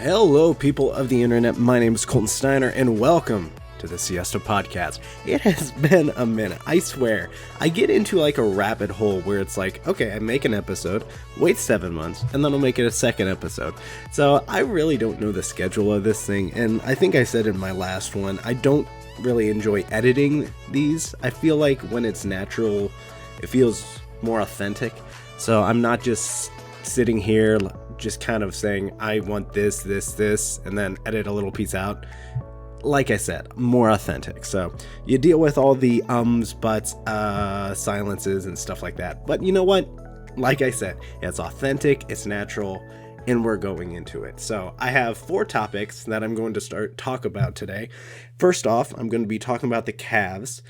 Hello, people of the internet. My name is Colton Steiner, and welcome to the Siesta Podcast. It has been a minute. I swear, I get into like a rabbit hole where it's like, okay, I make an episode, wait 7 months, and then I'll make it a second episode. So I really don't know the schedule of this thing, and I think I said in my last one, I don't really enjoy editing these. I feel like when it's natural, it feels more authentic. So I'm not just sitting here just kind of saying, I want this, and then edit a little piece out. Like I said, more authentic. So you deal with all the ums, buts, silences, and stuff like that. But you know what? Like I said, it's authentic, it's natural, and we're going into it. So I have 4 topics that I'm going to talk about today. First off, I'm going to be talking about the CAVS.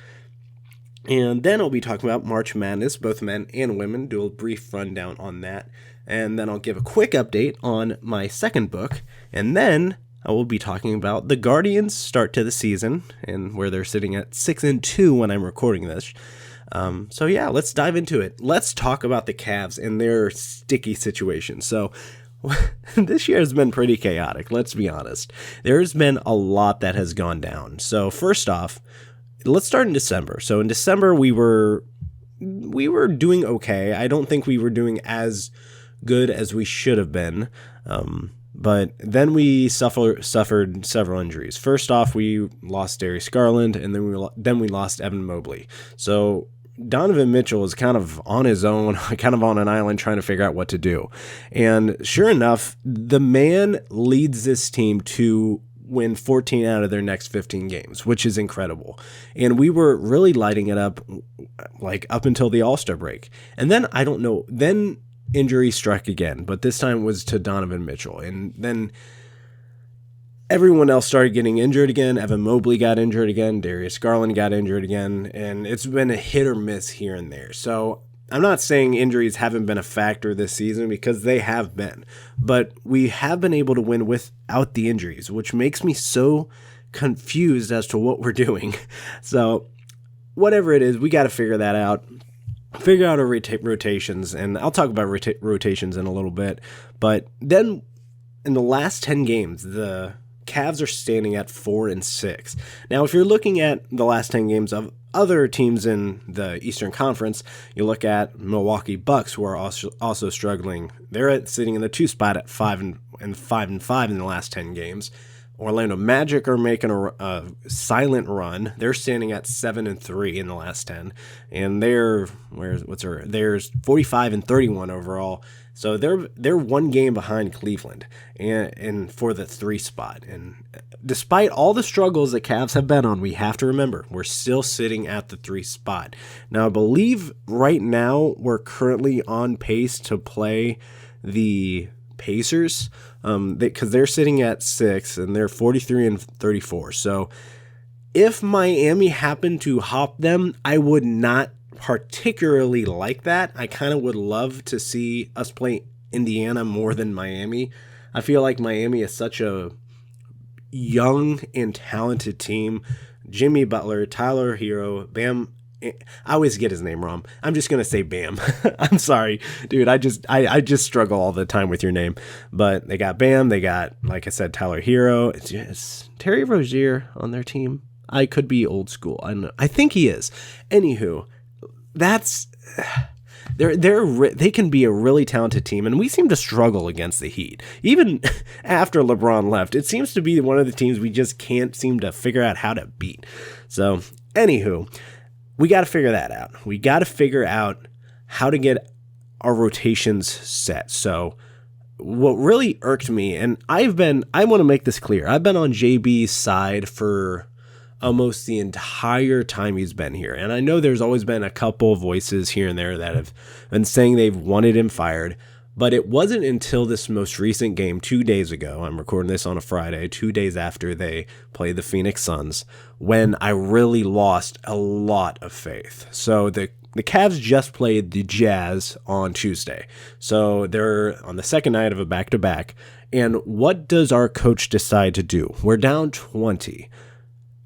And then I'll be talking about March Madness, both men and women, do a brief rundown on that. And then I'll give a quick update on my second book. And then I will be talking about the Guardians' start to the season and where they're sitting at 6-2 when I'm recording this. So yeah, let's dive into it. Let's talk about the CAVS and their sticky situation. So this year has been pretty chaotic, let's be honest. There's been a lot that has gone down. So first off, let's start in December. So in December, we were doing okay. I don't think we were doing as good as we should have been. But then we suffered several injuries. First off, we lost Darius Garland, and then we lost Evan Mobley. So Donovan Mitchell is kind of on his own, kind of on an island trying to figure out what to do. And sure enough, the man leads this team to win 14 out of their next 15 games, which is incredible. And we were really lighting it up, like up until the All-Star break. And then, I don't know, then injury struck again, but this time was to Donovan Mitchell. And then everyone else started getting injured again. Evan Mobley got injured again. Darius Garland got injured again. And it's been a hit or miss here and there. So I'm not saying injuries haven't been a factor this season, because they have been. But we have been able to win without the injuries, which makes me so confused as to what we're doing. So whatever it is, we got to figure that out. Figure out our rotations, and I'll talk about rotations in a little bit. But then in the last 10 games, the Cavs are standing at 4-6. Now, if you're looking at the last 10 games of other teams in the Eastern Conference, you look at Milwaukee Bucks, who are also struggling. They're sitting in the 2 spot at 5-5 in the last 10 games. Orlando Magic are making a silent run. They're standing at 7-3 in the last 10, and they're 45-31 overall. So they're 1 game behind Cleveland and for the 3 spot. And despite all the struggles the Cavs have been on, we have to remember we're still sitting at the 3 spot. Now, I believe right now we're currently on pace to play the Pacers, because they're sitting at 6 and they're 43-34. So if Miami happened to hop them, I would not particularly like that. I kind of would love to see us play Indiana more than Miami. I feel like Miami is such a young and talented team. Jimmy Butler, Tyler Hero, Bam. I always get his name wrong. I'm just going to say Bam. I'm sorry, dude. I just struggle all the time with your name. But they got Bam. They got, like I said, Tyler Hero. It's Terry Rozier on their team. I could be old school. I don't know. I think he is. Anywho, that's they can be a really talented team, and we seem to struggle against the Heat. Even after LeBron left, it seems to be one of the teams we just can't seem to figure out how to beat. So, anywho, we got to figure that out. We got to figure out how to get our rotations set. So what really irked me, and I want to make this clear, I've been on JB's side for almost the entire time he's been here. And I know there's always been a couple of voices here and there that have been saying they've wanted him fired. But it wasn't until this most recent game 2 days ago, I'm recording this on a Friday, 2 days after they played the Phoenix Suns, when I really lost a lot of faith. So the Cavs just played the Jazz on Tuesday. So they're on the second night of a back-to-back. And what does our coach decide to do? We're down 20.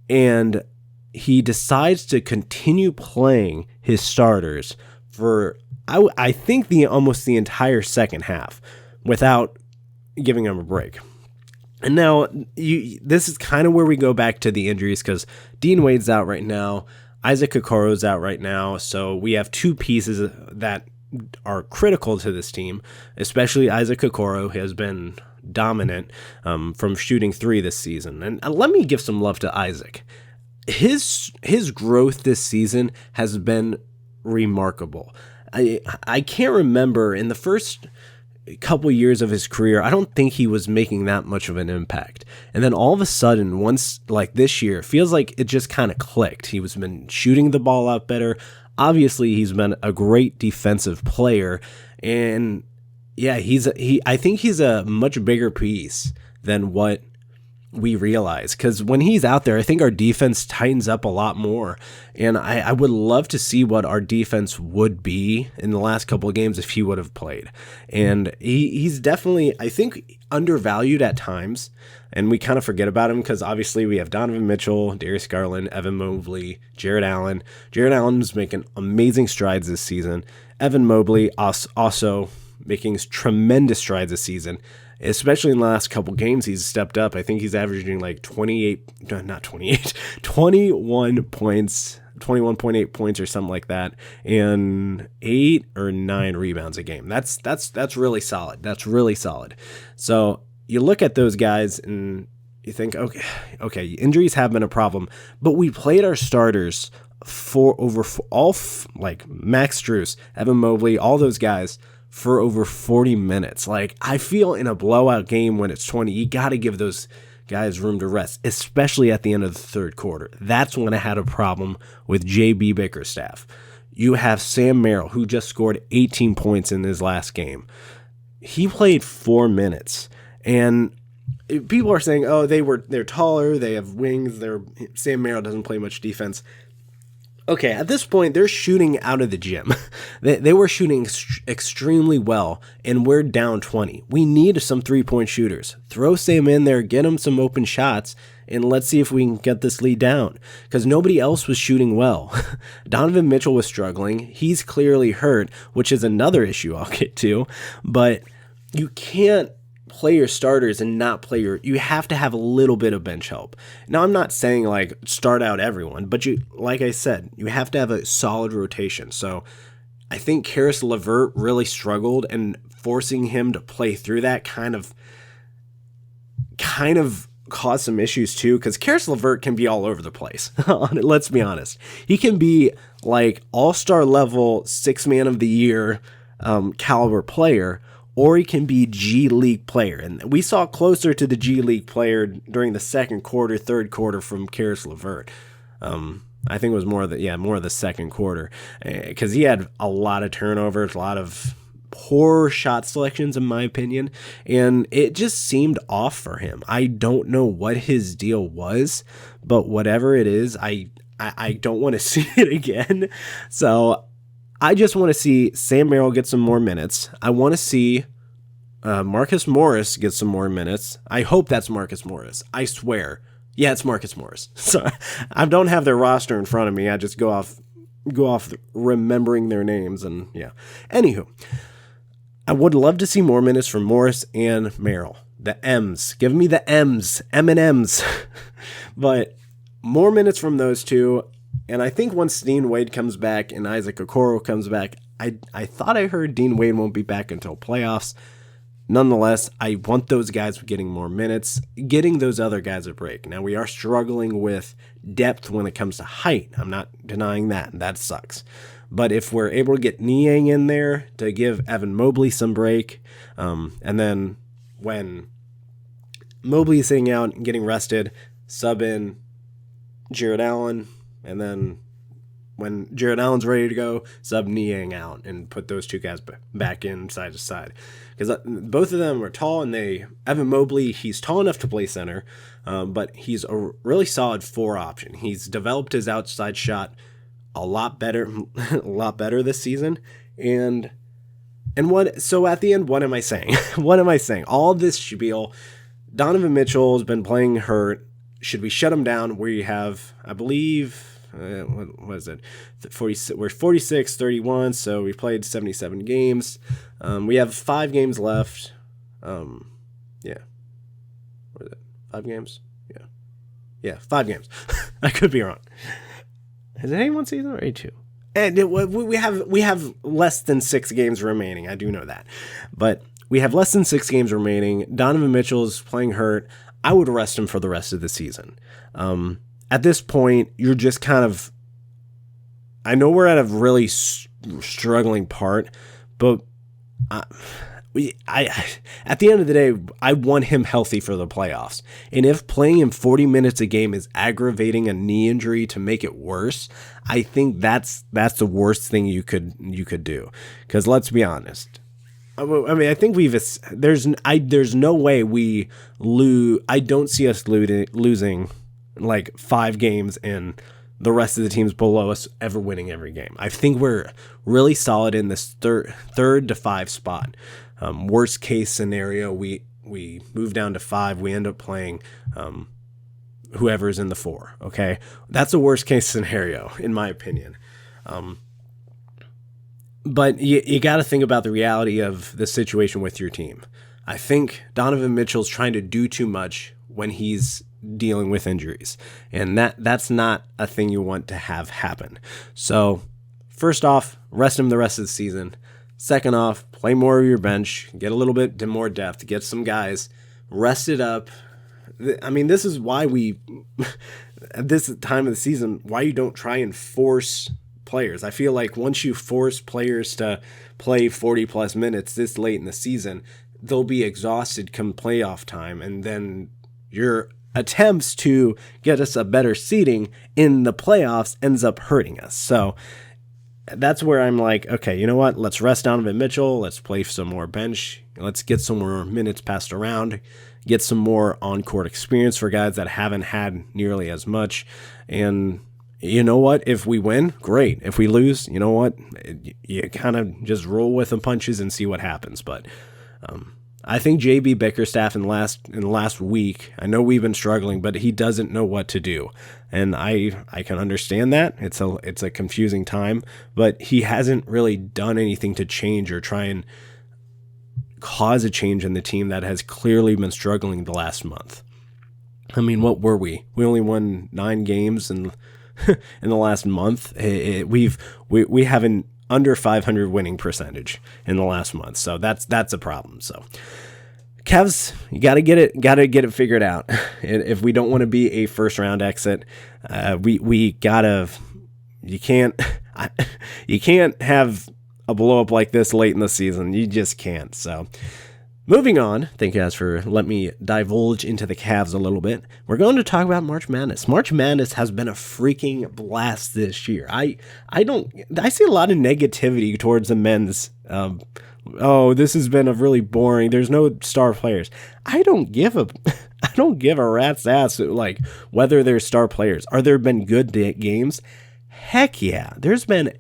And he decides to continue playing his starters for I think almost the entire second half without giving him a break. And now this is kind of where we go back to the injuries, because Dean Wade's out right now. Isaac Okoro's out right now. So we have two pieces that are critical to this team, especially Isaac Okoro has been dominant from shooting three this season. And let me give some love to Isaac. His growth this season has been remarkable. I can't remember in the first couple years of his career, I don't think he was making that much of an impact. And then all of a sudden, once like this year, it feels like it just kind of clicked. He was been shooting the ball out better. Obviously, he's been a great defensive player, and yeah, I think he's a much bigger piece than what we realize, because when he's out there, I think our defense tightens up a lot more, and I would love to see what our defense would be in the last couple of games if he would have played. And he's definitely, I think, undervalued at times, and we kind of forget about him because obviously we have Donovan Mitchell, Darius Garland, Evan Mobley, Jared Allen. Jared Allen's making amazing strides this season. Evan Mobley also making tremendous strides this season. Especially in the last couple games, he's stepped up. I think he's averaging like 21 points, 21.8 points or something like that, and 8 or 9 rebounds a game. That's really solid. That's really solid. So you look at those guys and you think, okay, injuries have been a problem, but we played our starters like Max Strus, Evan Mobley, all those guys for over 40 minutes. Like, I feel in a blowout game when it's 20, you got to give those guys room to rest, especially at the end of the third quarter. That's when I had a problem with J.B. Bickerstaff. You have Sam Merrill, who just scored 18 points in his last game. He played 4 minutes, and people are saying, oh, they're taller, they have wings, Sam Merrill doesn't play much defense. Okay, at this point, they're shooting out of the gym. They were shooting extremely well, and we're down 20. We need some three-point shooters. Throw Sam in there, get him some open shots, and let's see if we can get this lead down, because nobody else was shooting well. Donovan Mitchell was struggling. He's clearly hurt, which is another issue I'll get to, but you can't play your starters and not play you have to have a little bit of bench help. Now, I'm not saying like start out everyone, but like I said, you have to have a solid rotation. So I think Karis LeVert really struggled, and forcing him to play through that kind of caused some issues too, because Karis LeVert can be all over the place. Let's be honest. He can be like all-star level 6th man of the year caliber player, or he can be G League player. And we saw closer to the G League player during the second quarter, third quarter from Karis LeVert. I think it was more of the second quarter, because he had a lot of turnovers, a lot of poor shot selections, in my opinion, and it just seemed off for him. I don't know what his deal was, but whatever it is, I don't want to see it again. So I just want to see Sam Merrill get some more minutes. I want to see Marcus Morris get some more minutes. I hope that's Marcus Morris. I swear. Yeah, it's Marcus Morris. So I don't have their roster in front of me. I just go off remembering their names, and yeah. Anywho, I would love to see more minutes from Morris and Merrill. The M's. Give me the M's. M&M's. But more minutes from those two. And I think once Dean Wade comes back and Isaac Okoro comes back, I thought I heard Dean Wade won't be back until playoffs. Nonetheless, I want those guys getting more minutes, getting those other guys a break. Now, we are struggling with depth when it comes to height. I'm not denying that, and that sucks. But if we're able to get Niang in there to give Evan Mobley some break, and then when Mobley is sitting out and getting rested, sub in Jared Allen, and then when Jared Allen's ready to go, sub Niang out and put those two guys back in side to side. Because both of them are tall, and Evan Mobley, he's tall enough to play center, but he's a really solid 4 option. He's developed his outside shot a lot better this season. So at the end, what am I saying? What am I saying? All this spiel, Donovan Mitchell has been playing hurt. Should we shut him down? We have, I believe, what is it? We're 46-31, so we played 77 games. We have 5 games left. Yeah. What is it? 5 games? Yeah, 5 games. I could be wrong. Is it 81 season or 82? And we have less than 6 games remaining. I do know that, but we have less than 6 games remaining. Donovan Mitchell's playing hurt. I would rest him for the rest of the season. At this point, you're just kind of. I know we're at a really struggling part, but at the end of the day, I want him healthy for the playoffs. And if playing him 40 minutes a game is aggravating a knee injury to make it worse, I think that's the worst thing you could do. Because let's be honest. I mean, I think there's no way we lose. I don't see us losing like 5 games and the rest of the teams below us ever winning every game. I think we're really solid in this third to 5 spot. Worst case scenario, we move down to 5. We end up playing whoever's in the 4. Okay, that's a worst case scenario in my opinion. But you got to think about the reality of the situation with your team. I think Donovan Mitchell's trying to do too much when he's dealing with injuries, and that's not a thing you want to have happen. So first off, rest him the rest of the season. Second off, play more of your bench, get a little bit more depth, get some guys rested up. I mean, this is why at this time of the season, why you don't try and force players. I feel like once you force players to play 40 plus minutes this late in the season, they'll be exhausted come playoff time, and then your attempts to get us a better seeding in the playoffs ends up hurting us. So that's where I'm like, okay, you know what? Let's rest Donovan Mitchell. Let's play some more bench. Let's get some more minutes passed around, get some more on-court experience for guys that haven't had nearly as much. And you know what? If we win, great. If we lose, you know what? You kind of just roll with the punches and see what happens. But I think JB Bickerstaff in the last week, I know we've been struggling, but he doesn't know what to do. And I can understand that. It's a confusing time, but he hasn't really done anything to change or try and cause a change in the team that has clearly been struggling the last month. I mean, what were we? We only won 9 games in the last month. We have an under 500 winning percentage in the last month. So that's a problem. So CAVS, you got to get it figured out. If we don't want to be a first round exit, you can't have a blow up like this late in the season. You just can't. So moving on, thank you guys for letting me divulge into the CAVS a little bit. We're going to talk about March Madness. March Madness has been a freaking blast this year. I see a lot of negativity towards the men's. This has been a really boring. There's no star players. I don't give a rat's ass like whether there's star players. Are there been good games? Heck yeah. There's been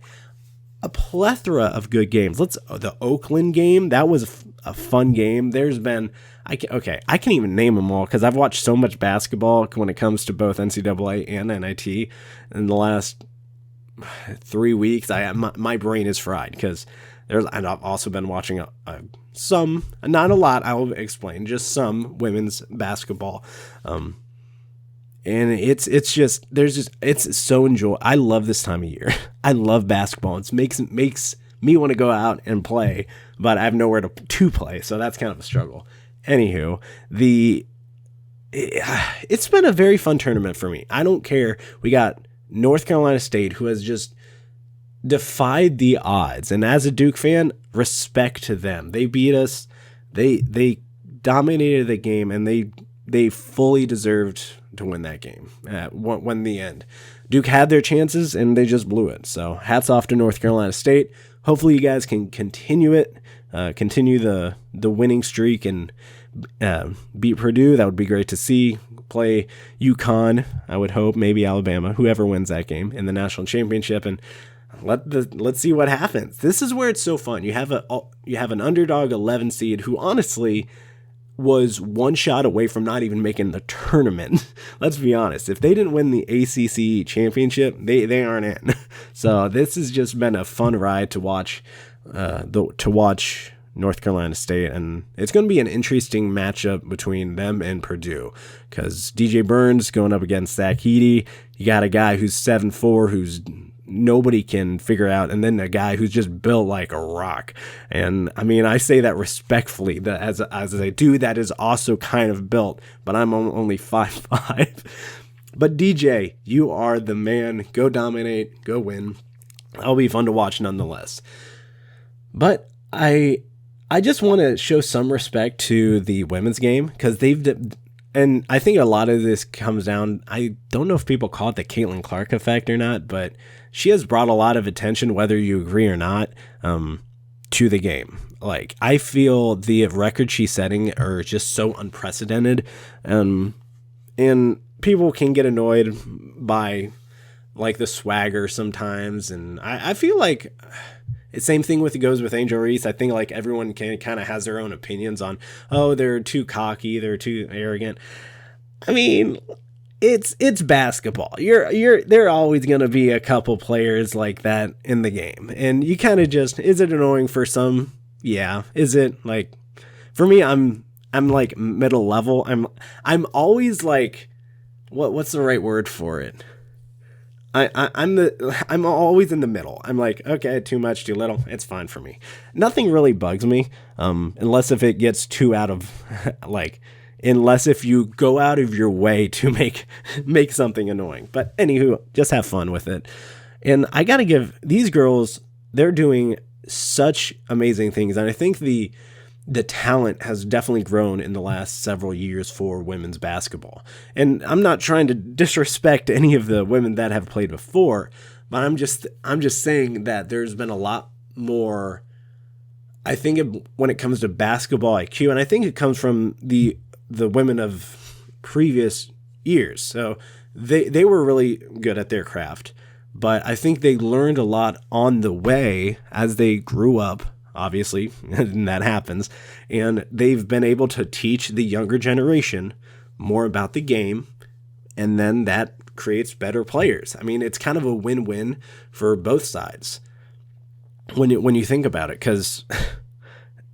a plethora of good games. The Oakland game, that was a fun game. There's been, I can't even name them all because I've watched so much basketball when it comes to both NCAA and NIT in the last 3 weeks. My brain is fried because I've also been watching some, not a lot, I'll explain, just some women's basketball. And it's so enjoyable. I love this time of year. I love basketball. It makes me want to go out and play, but I have nowhere to play. So that's kind of a struggle. Anywho, it's been a very fun tournament for me. I don't care. We got North Carolina State, who has just defied the odds. And as a Duke fan, respect to them. They beat us. They dominated the game, and they fully deserved to win that game. When the end, Duke had their chances and they just blew it. So hats off to North Carolina State. Hopefully you guys can continue the winning streak and beat Purdue. That would be great to see. Play UConn, I would hope, maybe Alabama, whoever wins that game in the national championship, and let's see what happens. This is where it's so fun. You have an underdog 11 seed who honestly was one shot away from not even making the tournament. Let's be honest. If they didn't win the ACC championship, they aren't in. So this has just been a fun ride to watch. North Carolina State, and it's going to be an interesting matchup between them and Purdue because DJ Burns going up against Zach Edey. You got a guy who's 7'4", who's nobody can figure out, and then a guy who's just built like a rock. And I mean, I say that respectfully, that as a dude that is also kind of built, but I'm only 5'5". But DJ, you are the man. Go dominate, go win. That'll be fun to watch nonetheless. But I just want to show some respect to the women's game because and I think a lot of this comes down, I don't know if people call it the Caitlin Clark effect or not, but she has brought a lot of attention, whether you agree or not, to the game. Like, I feel the records she's setting are just so unprecedented, and people can get annoyed by like the swagger sometimes, and I feel like the same thing goes with Angel Reese. I think like everyone kind of has their own opinions on, oh, they're too cocky, they're too arrogant. I mean, it's basketball. There are always going to be a couple players like that in the game, and you kind of just, is it annoying for some? Yeah. Is it like, for me, I'm like middle level. I'm always like, what's the right word for it? I'm always in the middle. I'm like, okay, too much, too little. It's fine for me. Nothing really bugs me, unless if it gets too out of unless if you go out of your way to make something annoying. But anywho, just have fun with it. And I gotta give these girls, they're doing such amazing things, and I think the talent has definitely grown in the last several years for women's basketball. And I'm not trying to disrespect any of the women that have played before, but I'm just saying that there's been a lot more, I think, when it comes to basketball IQ, and I think it comes from the women of previous years. So they were really good at their craft, but I think they learned a lot on the way as they grew up. Obviously, and that happens, and they've been able to teach the younger generation more about the game, and then that creates better players. I mean, it's kind of a win-win for both sides when you think about it, because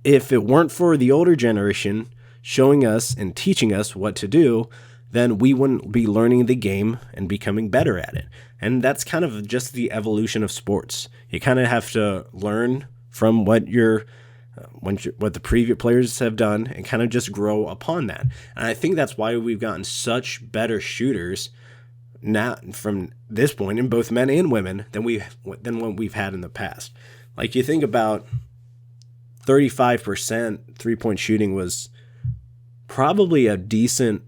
if it weren't for the older generation showing us and teaching us what to do, then we wouldn't be learning the game and becoming better at it. And that's kind of just the evolution of sports. You kind of have to learn from what the previous players have done and kind of just grow upon that. And I think that's why we've gotten such better shooters now from this point in both men and women than what we've had in the past. Like, you think about 35% 3-point shooting was probably a decent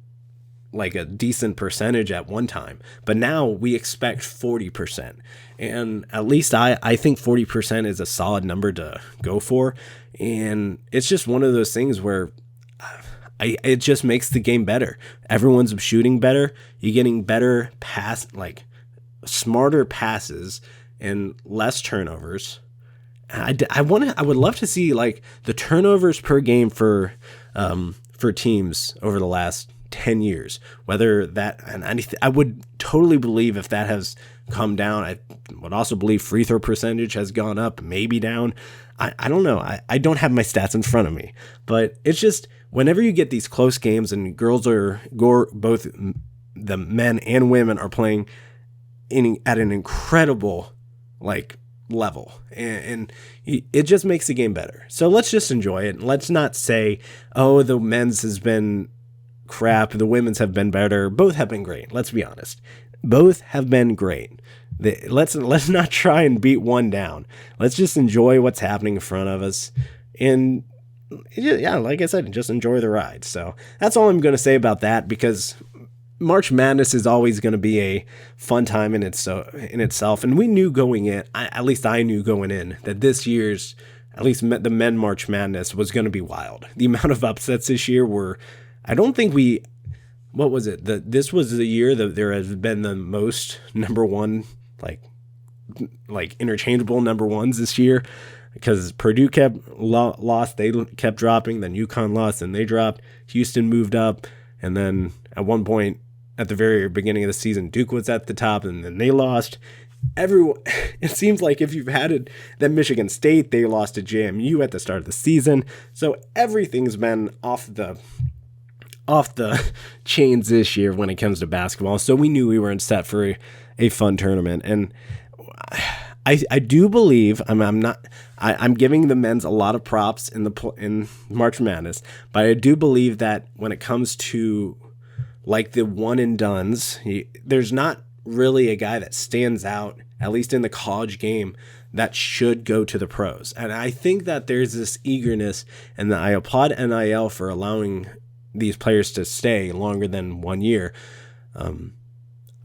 percentage at one time, but now we expect 40%. And at least I think 40% is a solid number to go for. And it's just one of those things where it just makes the game better. Everyone's shooting better. You're getting better smarter passes and less turnovers. I would love to see like the turnovers per game for teams over the last 10 years, whether that, and I would totally believe if that has come down. I would also believe free throw percentage has gone up, maybe down. I don't know. I don't have my stats in front of me, but it's just whenever you get these close games and both the men and women are playing at an incredible level, and it just makes the game better. So let's just enjoy it. Let's not say, oh, the men's has been crap, the women's have been better. Both have been great. Let's be honest. Both have been great. Let's not try and beat one down. Let's just enjoy what's happening in front of us. And yeah, like I said, just enjoy the ride. So that's all I'm going to say about that, because March Madness is always going to be a fun time in itself. And we knew going in, at least I knew going in, that this year's, at least the men March Madness was going to be wild. The amount of upsets this year were, I don't think what was it? This was the year that there has been the most number one, like interchangeable number ones this year, because Purdue lost, they kept dropping, then UConn lost, and they dropped. Houston moved up, and then at one point at the very beginning of the season, Duke was at the top, and then they lost. everyone, it seems like if you've had it, that Michigan State, they lost to JMU at the start of the season. So everything's been off the chains this year when it comes to basketball. So we knew we were set for a fun tournament. And I do believe I'm giving the men's a lot of props in March Madness, but I do believe that when it comes to like the one and dones, there's not really a guy that stands out, at least in the college game, that should go to the pros. And I think that there's this eagerness, and I applaud NIL for allowing these players to stay longer than 1 year.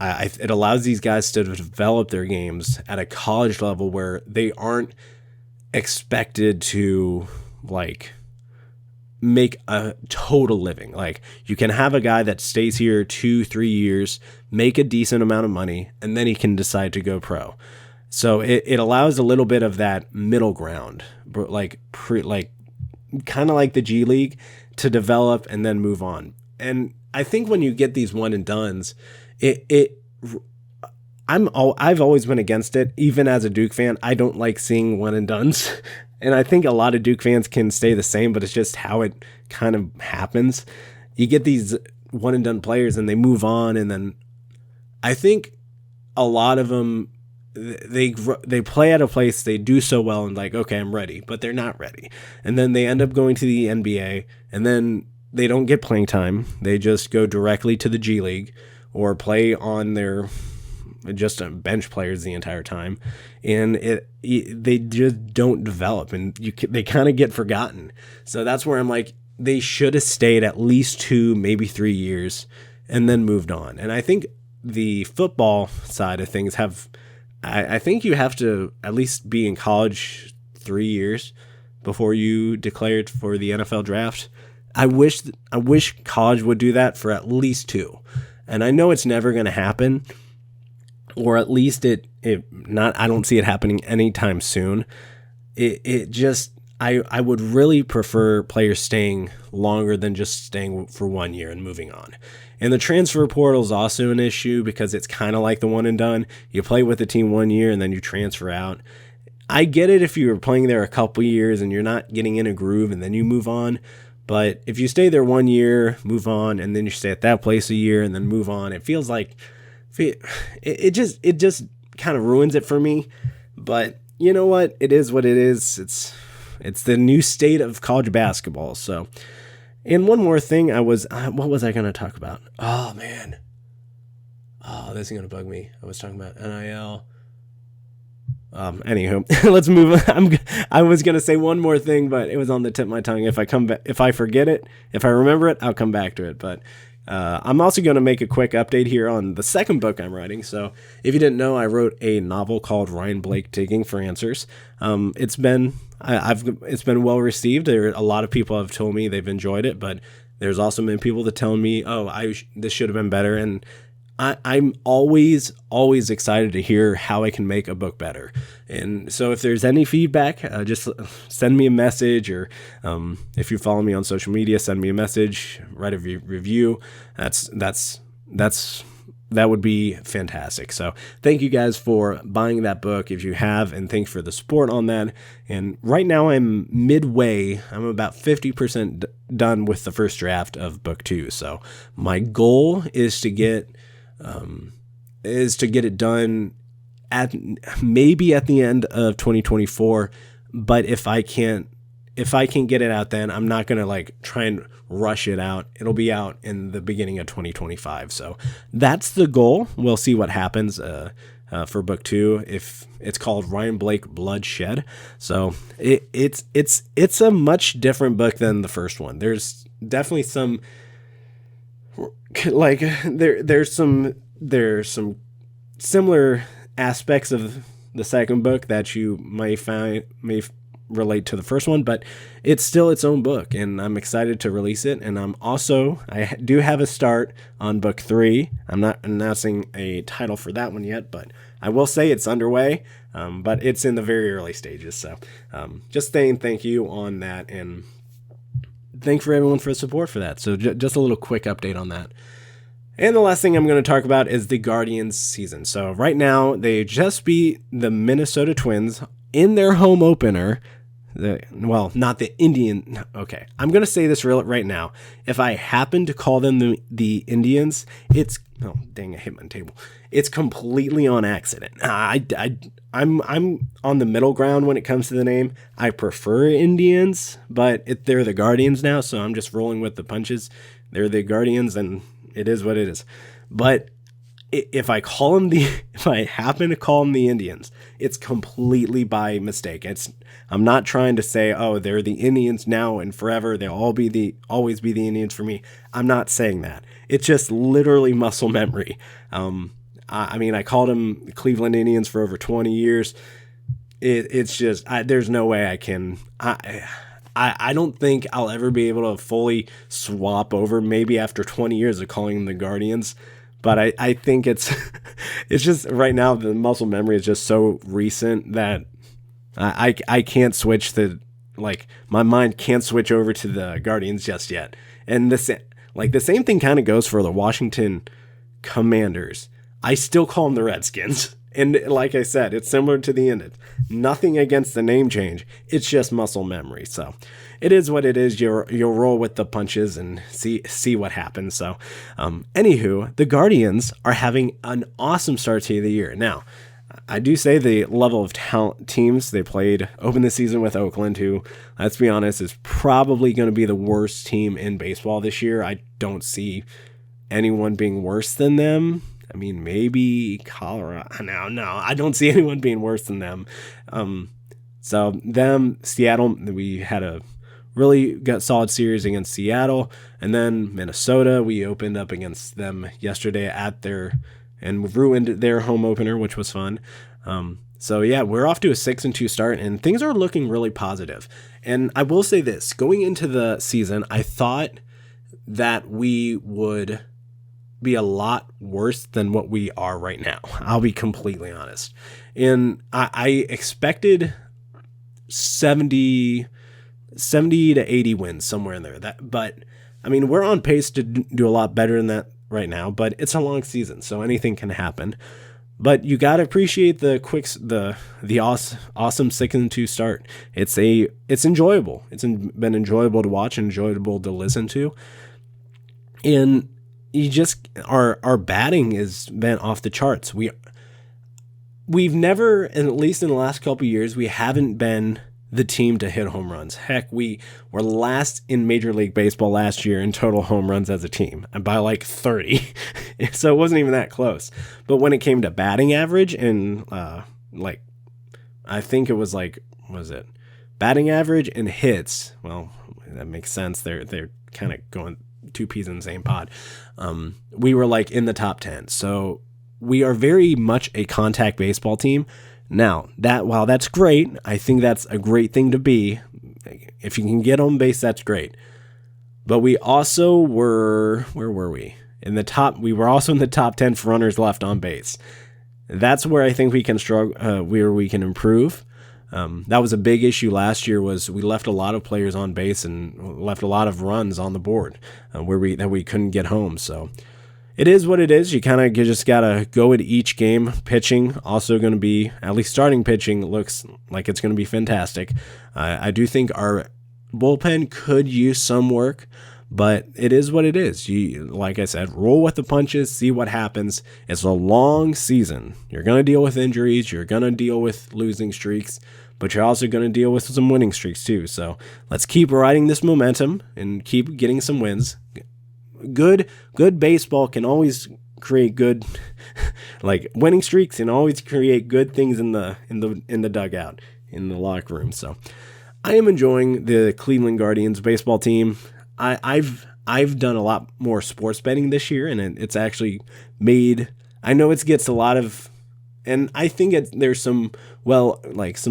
It allows these guys to develop their games at a college level where they aren't expected to like make a total living. Like, you can have a guy that stays here 2-3 years, make a decent amount of money, and then he can decide to go pro. So it allows a little bit of that middle ground, like kind of like the G League, to develop and then move on. And I think when you get these one and dones, I've always been against it. Even as a Duke fan, I don't like seeing one and dones. And I think a lot of Duke fans can stay the same, but it's just how it kind of happens. You get these one and done players and they move on. And then I think a lot of them, they play at a place, they do so well and like, okay, I'm ready, but they're not ready. And then they end up going to the NBA, and then they don't get playing time. They just go directly to the G League or play on their just bench players the entire time, and they just don't develop, and they kind of get forgotten. So that's where I'm like, they should have stayed at least 2, maybe 3 years, and then moved on. And I think the football side of things I think you have to at least be in college 3 years before you declare for the NFL draft. I wish college would do that for at least 2, and I know it's never going to happen. Or at least I don't see it happening anytime soon. I would really prefer players staying longer than just staying for 1 year and moving on. And the transfer portal is also an issue because it's kind of like the one and done. You play with the team 1 year and then you transfer out. I get it if you were playing there a couple years and you're not getting in a groove and then you move on. But if you stay there 1 year, move on, and then you stay at that place a year and then move on, it feels like it just kind of ruins it for me. But you know what? It is what it is. It's the new state of college basketball. So, and one more thing, what was I going to talk about? Oh man. Oh, this is going to bug me. I was talking about NIL. Anywho, let's move on. I was going to say one more thing, but it was on the tip of my tongue. If I forget it, if I remember it, I'll come back to it. But I'm also going to make a quick update here on the second book I'm writing. So if you didn't know, I wrote a novel called Ryan Blake Digging for Answers. It's been well received. A lot of people have told me they've enjoyed it, but there's also been people that tell me, this should have been better. And I'm always excited to hear how I can make a book better. And so if there's any feedback, just send me a message, or if you follow me on social media, send me a message, write a review. That would be fantastic. So thank you guys for buying that book if you have, and thanks for the support on that. And right now I'm midway. I'm about 50% done with the first draft of book 2. So my goal is to get it done at the end of 2024. But if I can get it out then, I'm not going to like try and rush it out. It'll be out in the beginning of 2025. So that's the goal. We'll see what happens for book 2. If it's called Ryan Blake Bloodshed. So it's a much different book than the first one. There's definitely some like there's some similar aspects of the second book that you may relate to the first one, but it's still its own book, and I'm excited to release it. And I do have a start on book 3. I'm not announcing a title for that one yet, but I will say it's underway, but it's in the very early stages. So just saying thank you on that, and thank for everyone for the support for that. So just a little quick update on that. And the last thing I'm going to talk about is the Guardians season. So right now, they just beat the Minnesota Twins in their home opener. Not the Indian. Okay, I'm going to say this right now. If I happen to call them the Indians, it's... Oh, dang, I hit my table. It's completely on accident. I'm on the middle ground when it comes to the name. I prefer Indians, but they're the Guardians now, so I'm just rolling with the punches. They're the Guardians, and it is what it is. But if I happen to call them the Indians, it's completely by mistake. I'm not trying to say, oh, they're the Indians now and forever. They'll always be the Indians for me. I'm not saying that. It's just literally muscle memory. I called them Cleveland Indians for over 20 years. It's just, there's no way I can. I don't think I'll ever be able to fully swap over, maybe after 20 years of calling them the Guardians. But I think it's just right now the muscle memory is just so recent that I can't switch my mind can't switch over to the Guardians just yet. And the same thing kind of goes for the Washington Commanders. I still call them the Redskins. And like I said, it's similar to the Indians. Nothing against the name change. It's just muscle memory. So it is what it is. You'll roll with the punches and see what happens. So anywho, the Guardians are having an awesome start to the year. Now, I do say the level of talent teams they played opened the season with Oakland, who, let's be honest, is probably going to be the worst team in baseball this year. I don't see anyone being worse than them. I mean, maybe Colorado. No, I don't see anyone being worse than them. Seattle, we had a really solid series against Seattle. And then Minnesota, we opened up against them yesterday and ruined their home opener, which was fun. We're off to a 6-2 start, and things are looking really positive. And I will say this, going into the season, I thought that we would be a lot worse than what we are right now. I'll be completely honest. And I expected 70 to 80 wins, somewhere in there. But we're on pace to do a lot better than that right now, but it's a long season, so anything can happen. But you got to appreciate the awesome 6-2 start. It's enjoyable. It's been enjoyable to watch, enjoyable to listen to. And you just our batting has been off the charts. We've never, and at least in the last couple of years, we haven't been the team to hit home runs. Heck, we were last in Major League Baseball last year in total home runs as a team, and by like 30. So it wasn't even that close. But when it came to batting average and I think it was batting average and hits. Well, that makes sense. They're kind of going two peas in the same pod. We were in the top 10. So we are very much a contact baseball team. Now, while that's great, I think that's a great thing to be. If you can get on base, that's great. But we also where were we? We were also in the top 10 for runners left on base. That's where I think we can struggle, where we can improve. That was a big issue last year, was we left a lot of players on base and left a lot of runs on the board that we couldn't get home. So it is what it is. You kind of just got to go at each game. Pitching also going to be, at least starting pitching, looks like it's going to be fantastic. I do think our bullpen could use some work, but it is what it is. Like I said, roll with the punches, see what happens. It's a long season. You're going to deal with injuries. You're going to deal with losing streaks, but you're also going to deal with some winning streaks too. So let's keep riding this momentum and keep getting some wins. Good baseball can always create good, winning streaks, and always create good things in the dugout, in the locker room. So I am enjoying the Cleveland Guardians baseball team. I've done a lot more sports betting this year, and it's actually made. I know it gets a lot of, and I think there's some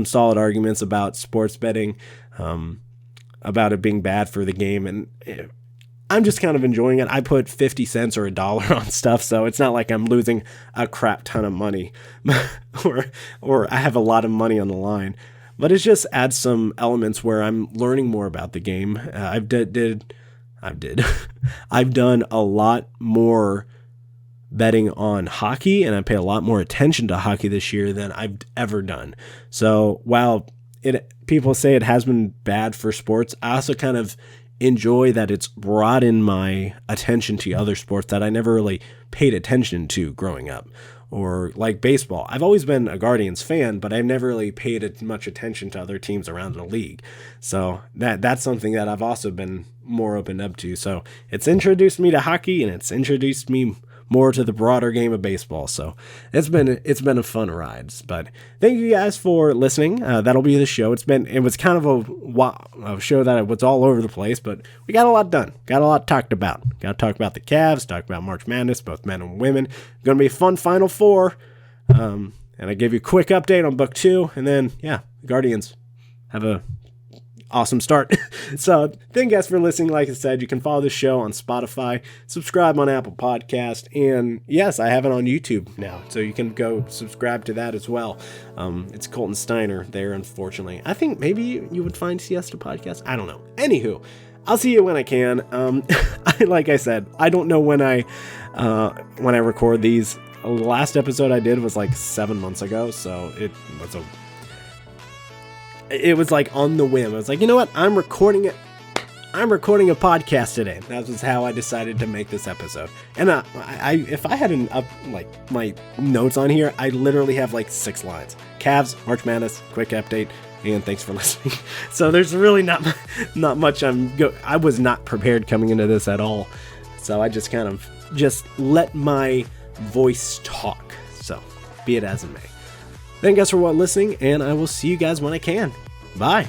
solid arguments about sports betting, about it being bad for the game, and I'm just kind of enjoying it. I put 50 cents or $1 on stuff, so it's not like I'm losing a crap ton of money, or I have a lot of money on the line. But it just adds some elements where I'm learning more about the game. I've done a lot more betting on hockey, and I pay a lot more attention to hockey this year than I've ever done. So while people say it has been bad for sports, I also kind of enjoy that it's brought in my attention to other sports that I never really paid attention to growing up. Or like baseball. I've always been a Guardians fan, but I've never really paid much attention to other teams around the league. So that's something that I've also been more opened up to. So it's introduced me to hockey, and it's introduced me more to the broader game of baseball. So it's been a fun ride. But thank you guys for listening. That'll be the show. It was kind of a show that was all over the place, but we got a lot done. Got a lot talked about. Got to talk about the CAVS, talk about March Madness, both men and women. Going to be a fun Final Four. And I gave you a quick update on book 2, and then Guardians have a awesome start. So thank you guys for listening. Like I said, you can follow the show on Spotify, subscribe on Apple Podcast, and yes, I have it on YouTube now, so you can go subscribe to that as well. It's Colton Steiner there, unfortunately. I think maybe you would find Siesta Podcast. I don't know. Anywho, I'll see you when I can. Like I said, I don't know when I record these. The last episode I did was like 7 months ago, so it was like on the whim. I was like, you know what? I'm recording a podcast today. That was how I decided to make this episode. And if I had my notes on here, I literally have like 6 lines. CAVS, March Madness, quick update, and thanks for listening. So there's really not much. I was not prepared coming into this at all. So I just kind of let my voice talk. So be it as it may. Thank you guys for listening, and I will see you guys when I can. Bye.